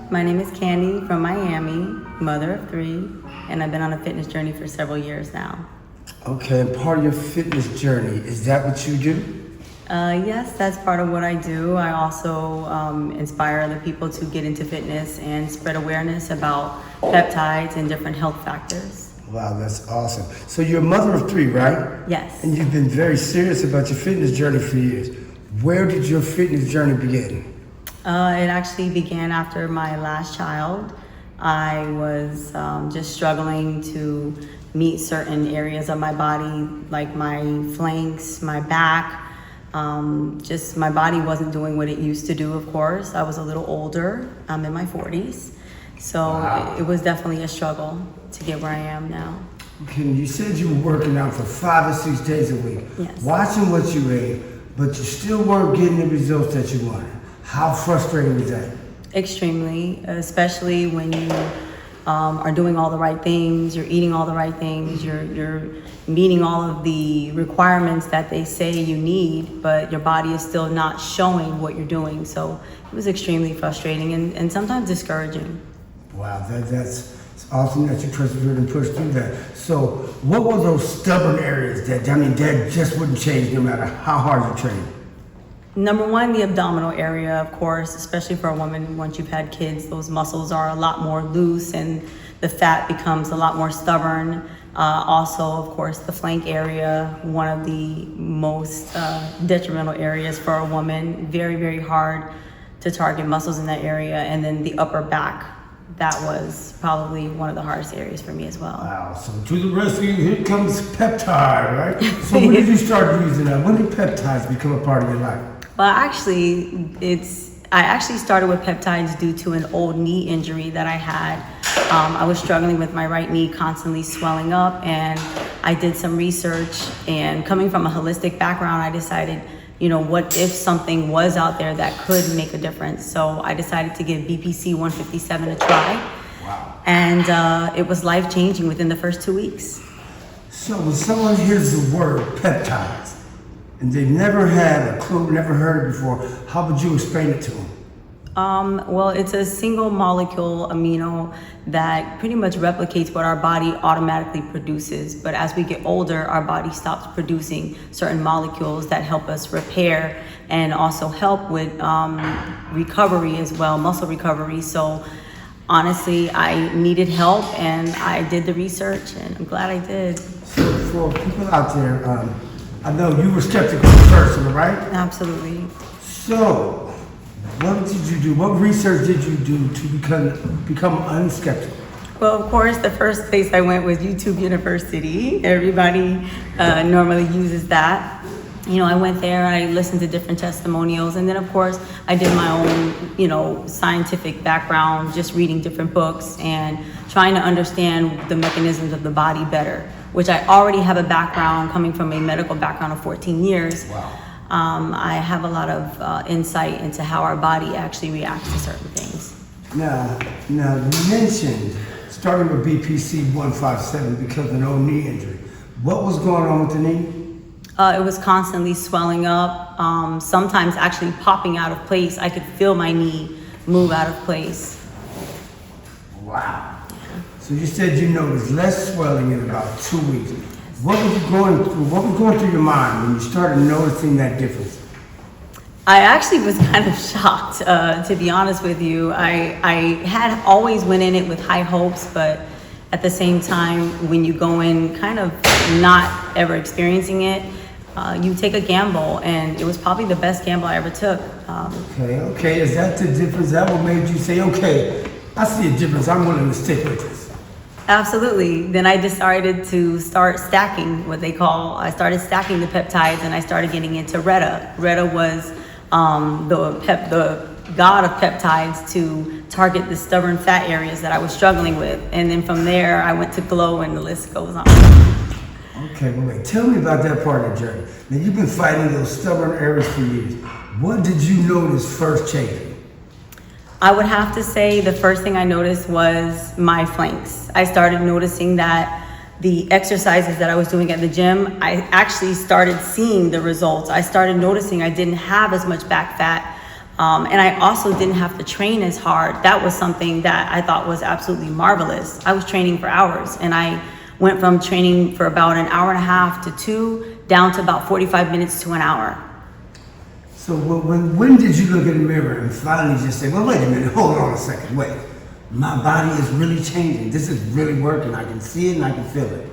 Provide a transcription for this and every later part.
My name is Candy from Miami, mother of 3, and I've been on a fitness journey for several years now. Okay, and part of your fitness journey, is that what you do? Yes, that's part of what I do. I also inspire other people to get into fitness and spread awareness about peptides and different health factors. Wow, that's awesome. So you're a mother of 3, right? Yes. And you've been very serious about your fitness journey for years. Where did your fitness journey begin? It actually began after my last child. I was just struggling to meet certain areas of my body, like my flanks, my back. Just my body wasn't doing what it used to do, of course. I was a little older. I'm in my 40s. So Wow. it was definitely a struggle to get where I am now. Okay, you said you were working out for 5 or 6 days a week. Yes. Watching what you ate, but you still weren't getting the results that you wanted. How frustrating is that? Extremely, especially when you are doing all the right things, you're eating all the right things, you're meeting all of the requirements that they say you need, but your body is still not showing what you're doing. So it was extremely frustrating and sometimes discouraging. Wow, that's awesome that you persevered and pushed through that. So what were those stubborn areas that just wouldn't change no matter how hard you trained? Number one, the abdominal area, of course, especially for a woman, once you've had kids, those muscles are a lot more loose and the fat becomes a lot more stubborn. Also, of course, the flank area, one of the most detrimental areas for a woman. Very, very hard to target muscles in that area. And then the upper back, that was probably one of the hardest areas for me as well. Wow, so to the rescue, here comes Peptide, right? So when did you start using that? When did peptides become a part of your life? Well, actually, I actually started with peptides due to an old knee injury that I had. I was struggling with my right knee constantly swelling up, and I did some research, and coming from a holistic background, I decided, what if something was out there that could make a difference? So I decided to give BPC 157 a try. Wow. And it was life-changing within the first 2 weeks. So when someone hears the word peptides, and they've never had a clue, never heard it before, how would you explain it to them? Well, it's a single molecule amino that pretty much replicates what our body automatically produces. But as we get older, our body stops producing certain molecules that help us repair and also help with recovery as well, muscle recovery. So honestly, I needed help and I did the research and I'm glad I did. So for people out there, I know you were skeptical at first, right? Absolutely. So, what did you do? What research did you do to become unskeptical? Well, of course, the first place I went was YouTube University. Everybody normally uses that. I went there, I listened to different testimonials, and then of course, I did my own, scientific background, just reading different books and trying to understand the mechanisms of the body better, which I already have a background coming from a medical background of 14 years. Wow. I have a lot of insight into how our body actually reacts to certain things. Now you mentioned starting with BPC 157 because of an old knee injury. What was going on with the knee? It was constantly swelling up, sometimes actually popping out of place. I could feel my knee move out of place. Wow. So you said you noticed less swelling in about 2 weeks. What was going through your mind when you started noticing that difference? I actually was kind of shocked, to be honest with you. I had always went in it with high hopes, but at the same time, when you go in kind of not ever experiencing it, you take a gamble, and it was probably the best gamble I ever took. Okay. Is that the difference? Is that what made you say, okay, I see a difference, I'm willing to stick with this? Absolutely. Then I decided to start stacking, I started stacking the peptides, and I started getting into Reta. Reta was the god of peptides to target the stubborn fat areas that I was struggling with. And then from there, I went to Glow, and the list goes on. Okay, well, wait, tell me about that part of the journey. Now, you've been fighting those stubborn areas for years. What did you notice first changing? I would have to say the first thing I noticed was my flanks. I started noticing that the exercises that I was doing at the gym, I actually started seeing the results. I started noticing I didn't have as much back fat. And I also didn't have to train as hard. That was something that I thought was absolutely marvelous. I was training for hours, and I went from training for about an hour and a half to 2 down to about 45 minutes to an hour. So when did you look in the mirror and finally just say, well, wait a minute, hold on a second, wait. My body is really changing. This is really working. I can see it and I can feel it.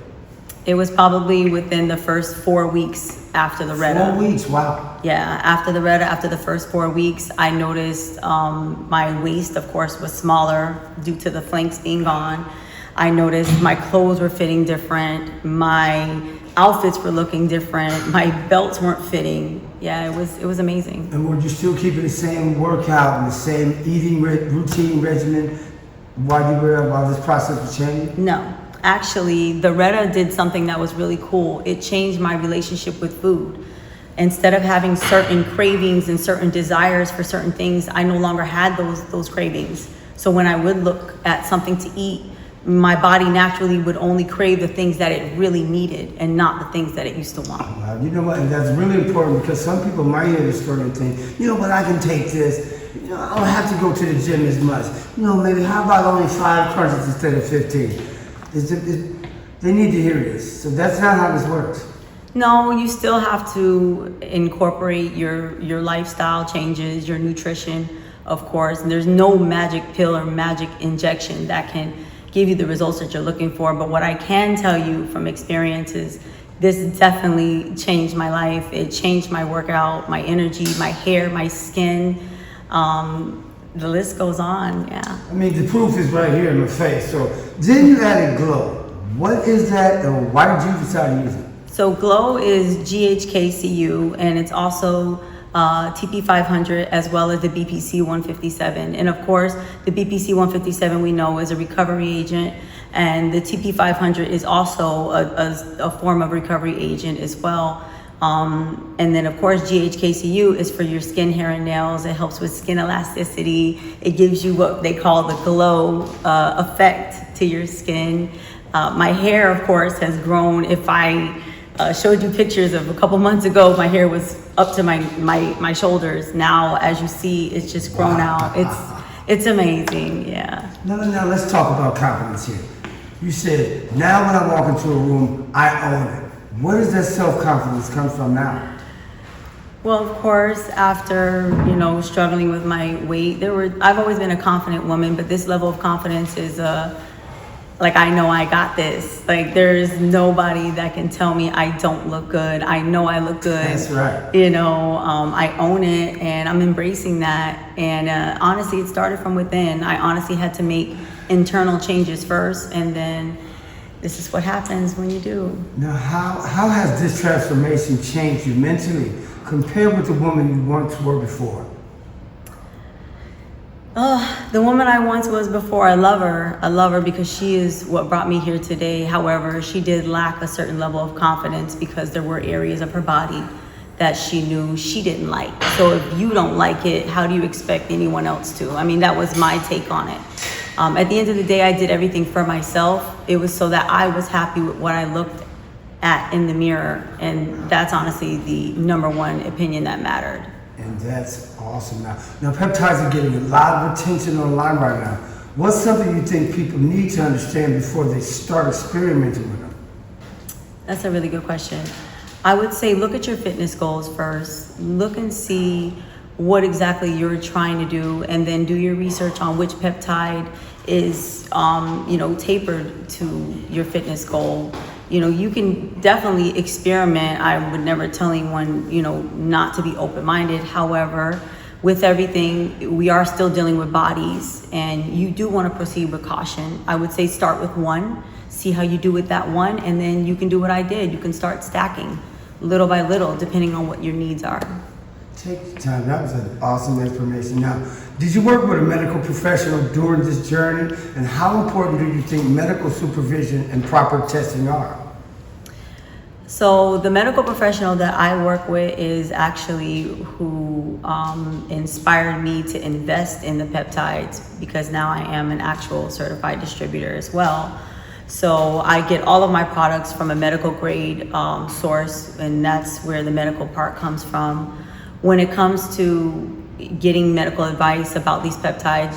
It was probably within the first 4 weeks after the Reta. 4 weeks, wow. Yeah, after the Reta, after the first 4 weeks, I noticed my waist, of course, was smaller due to the flanks being gone. I noticed my clothes were fitting different. My outfits were looking different. My belts weren't fitting. Yeah, it was amazing. And were you still keeping the same workout and the same eating routine regimen while this process was changing? No. Actually, the Reta did something that was really cool. It changed my relationship with food. Instead of having certain cravings and certain desires for certain things, I no longer had those cravings. So when I would look at something to eat, my body naturally would only crave the things that it really needed and not the things that it used to want. Wow, you know what, and that's really important because some people might hear this sort of thing. You know what, I can take this. You know, I don't have to go to the gym as much. You know, maybe how about only 5 crunches instead of 15? They need to hear this. So that's not how this works. No, you still have to incorporate your lifestyle changes, your nutrition, of course. And there's no magic pill or magic injection that can give you the results that you're looking for. But what I can tell you from experience is this definitely changed my life. It changed my workout, my energy, my hair, my skin. The list goes on, yeah. I mean, the proof is right here in my face. So then you added Glow. What is that, and why did you decide to use it? So Glow is GHKCU, and it's also TP500 as well as the BPC 157. And of course, the BPC 157 we know is a recovery agent, and the TP500 is also a form of recovery agent as well. And then of course GHKCU is for your skin, hair, and nails. It helps with skin elasticity. It gives you what they call the glow effect to your skin. My hair, of course, has grown. If I showed you pictures of a couple months ago, my hair was up to my shoulders. Now, as you see, it's just grown out. It's amazing, yeah. Now let's talk about confidence here. You said, now when I walk into a room, I own it. Where does that self-confidence come from now? Well, of course, after, struggling with my weight, I've always been a confident woman, but this level of confidence is, I know I got this. Like, there's nobody that can tell me I don't look good. I know I look good. That's right. I own it, and I'm embracing that. And honestly, it started from within. I honestly had to make internal changes first, and then this is what happens when you do. Now, how has this transformation changed you mentally compared with the woman you once were before? The woman I once was before, I love her. I love her because she is what brought me here today. However, she did lack a certain level of confidence because there were areas of her body that she knew she didn't like. So if you don't like it, how do you expect anyone else to? I mean, that was my take on it. At the end of the day, I did everything for myself. It was so that I was happy with what I looked at in the mirror. And that's honestly the number one opinion that mattered. And that's awesome. Now peptides are getting a lot of attention online right now. What's something you think people need to understand before they start experimenting with them? That's a really good question. I would say look at your fitness goals first. Look and see what exactly you're trying to do, and then do your research on which peptide is tapered to your fitness goal. You can definitely experiment. I would never tell anyone, not to be open-minded. However, with everything, we are still dealing with bodies, and you do want to proceed with caution. I would say start with one, see how you do with that one, and then you can do what I did. You can start stacking little by little, depending on what your needs are. Take your time. That was an awesome information. Now, did you work with a medical professional during this journey? And how important do you think medical supervision and proper testing are? So the medical professional that I work with is actually who inspired me to invest in the peptides, because now I am an actual certified distributor as well. So I get all of my products from a medical grade source, and that's where the medical part comes from. When it comes to getting medical advice about these peptides,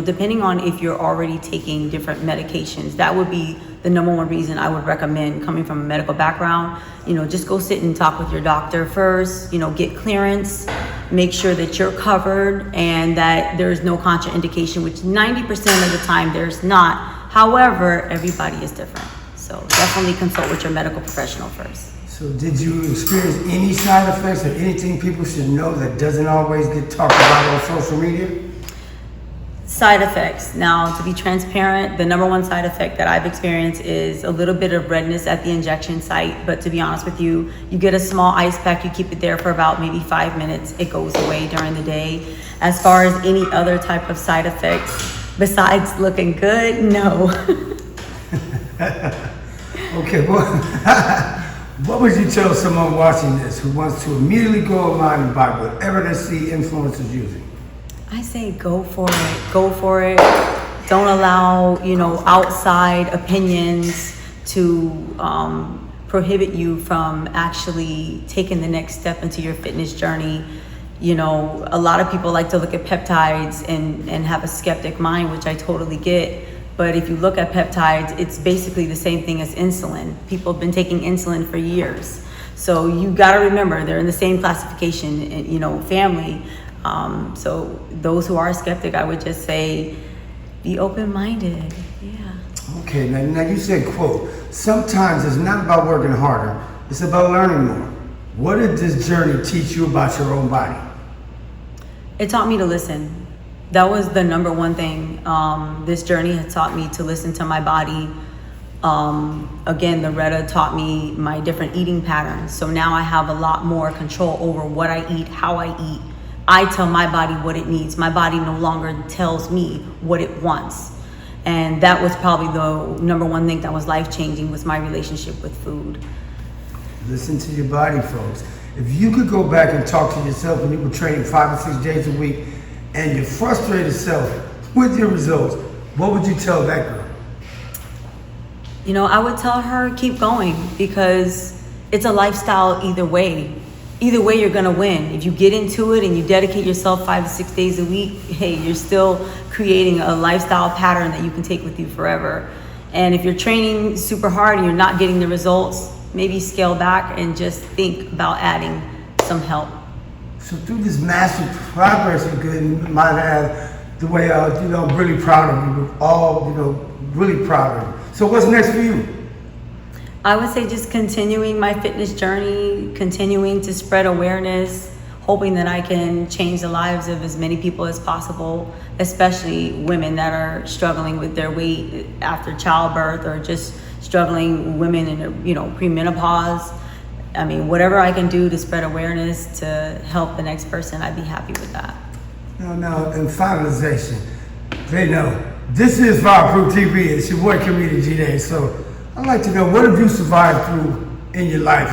depending on if you're already taking different medications, that would be the number one reason I would recommend, coming from a medical background. Just go sit and talk with your doctor first, get clearance, make sure that you're covered and that there's no contraindication, which 90% of the time there's not. However, everybody is different. So definitely consult with your medical professional first. So did you experience any side effects or anything people should know that doesn't always get talked about on social media? Side effects. Now, to be transparent, the number one side effect that I've experienced is a little bit of redness at the injection site. But to be honest with you, you get a small ice pack, you keep it there for about maybe 5 minutes. It goes away during the day. As far as any other type of side effects, besides looking good, no. Okay, well, what would you tell someone watching this who wants to immediately go online and buy whatever they see influencers using? I say go for it. Go for it. Don't allow, outside opinions to prohibit you from actually taking the next step into your fitness journey. A lot of people like to look at peptides and have a skeptic mind, which I totally get. But if you look at peptides, it's basically the same thing as insulin. People have been taking insulin for years. So you gotta remember, they're in the same classification, family. So those who are skeptic, I would just say, be open-minded, yeah. Okay, now you said, quote, sometimes it's not about working harder, it's about learning more. What did this journey teach you about your own body? It taught me to listen. That was the number one thing. This journey had taught me to listen to my body. Again, the Reta taught me my different eating patterns. So now I have a lot more control over what I eat, how I eat. I tell my body what it needs. My body no longer tells me what it wants. And that was probably the number one thing that was life-changing, was my relationship with food. Listen to your body, folks. If you could go back and talk to yourself when you were training 5 or 6 days a week and your frustrated self with your results, what would you tell that girl? I would tell her, keep going, because it's a lifestyle either way. Either way, you're gonna win. If you get into it and you dedicate yourself 5 to 6 days a week, hey, you're still creating a lifestyle pattern that you can take with you forever. And if you're training super hard and you're not getting the results, maybe scale back and just think about adding some help. So through this massive progress you could might add, the way I'm really proud of you. We're all, really proud of you. So what's next for you? I would say just continuing my fitness journey, continuing to spread awareness, hoping that I can change the lives of as many people as possible, especially women that are struggling with their weight after childbirth, or just struggling women in premenopause. I mean, whatever I can do to spread awareness to help the next person, I'd be happy with that. Now, in finalization, they know this is Fireproof TV. It's your boy, Comedian G-Day. So I'd like to know, what have you survived through in your life,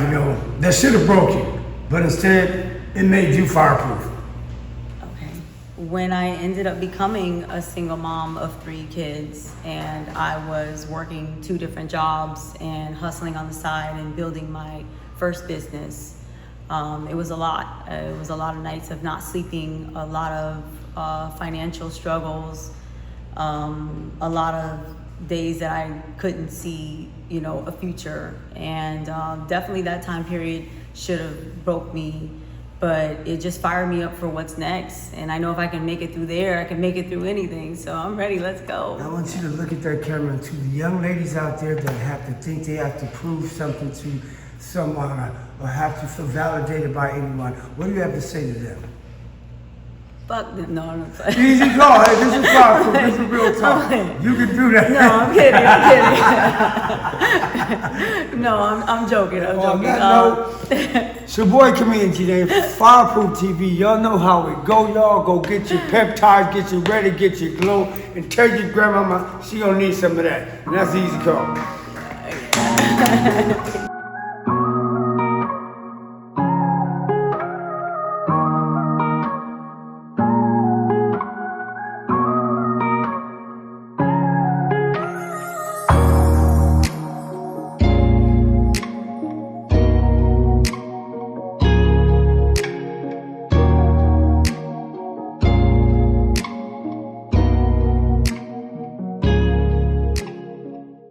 that should have broke you, but instead it made you fireproof? Okay. When I ended up becoming a single mom of 3 kids, and I was working 2 different jobs and hustling on the side and building my first business, it was a lot. It was a lot of nights of not sleeping, a lot of financial struggles, a lot of days that I couldn't see, a future. And definitely that time period should have broke me, but it just fired me up for what's next. And I know if I can make it through there, I can make it through anything. So I'm ready, let's go. I want you to look at that camera, and to the young ladies out there that have to think they have to prove something to someone or have to feel validated by anyone, what do you have to say to them? Fuck them. No, I'm sorry. Easy go. Hey, this is Fireproof. This is real talk. You can do that. No, I'm kidding. No, I'm joking. I'm joking. It's your boy, Comedian G-Day, Fireproof TV. Y'all know how it go. Y'all go get your peptides, get you ready, get your glow, and tell your grandmama she gonna need some of that. And that's easy call.